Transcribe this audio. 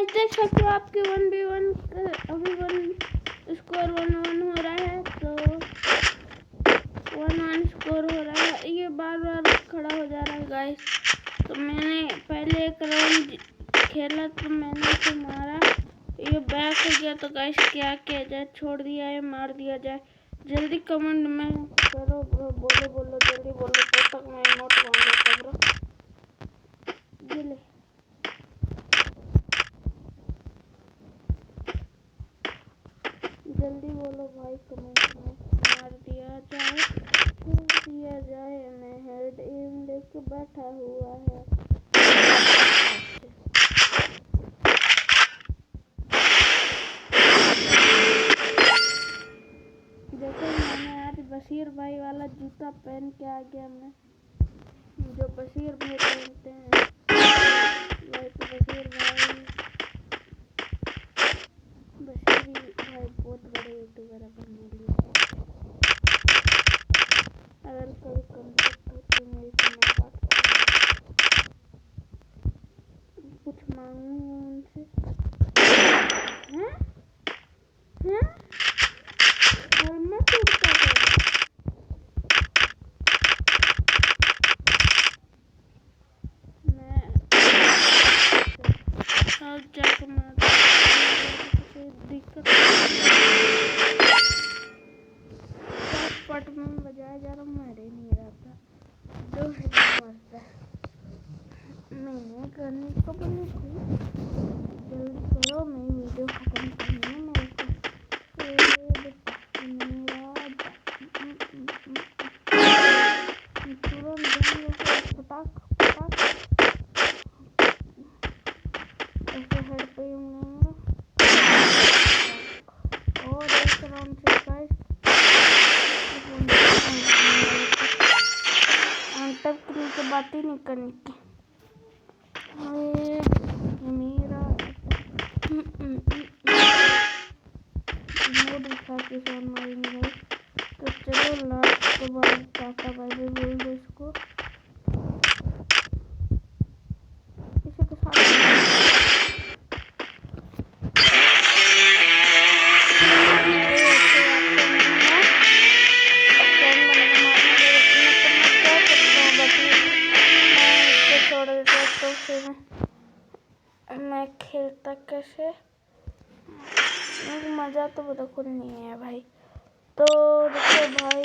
Guys देख सकते हो आपके 1v1 अभी 1 स्कोर 1-1 हो रहा है। तो 1-1 स्कोर हो रहा है। ये बार बार खड़ा हो जा रहा है गाइस। तो मैंने पहले एक राउंड खेला तो मैंने इसे मारा, ये बैक हो गया। तो गाइस क्या किया जाए, छोड़ दिया है, मार दिया जाए? जल्दी कमेंट में करो ब्रो, बोलो जल्दी बोलो, तब तक मैं इमोट मार देता ब्रो। ये ले जल्दी बोलो भाई कमेंट में, मार दिया जाए, छोड़ दिया जाए? मैं हेड एम लेके बैठा हुआ है। देखो मैंने आज बशीर भाई वाला जूता पहन के आ गया मैं, जो बशीर भाई पहनते हैं। बशीर भाई बहुत बड़े यूट्यूबर है बनने लिए। अगर कोई कॉन्टेक्ट हो तो मेरे से मैं बात करूँगा, कुछ मांगूंगा उनसे। हैं हेलमेट उड़ता है। मैं अब जाके मार दिक्कत पट में बजाया जा रहा, मर ही नहीं रहा था। जो है मरता है। मैंने करने को बोली थी जल्दी करो, मैं वीडियो खत्म करनी है मेरे को। तुरंत पटाख ऐसे हेड पे और एक राउंड से गाइस तब की बात ही नहीं करनी थी। मेरा मोड दिखा के सोन मारेंगे भाई। तो चलो लास्ट के बाद टाटा बाय बाय बोल दो इसको। इसी के साथ तो फिर मैं खेलता कैसे, मज़ा तो बिल्कुल नहीं है भाई। तो देखो भाई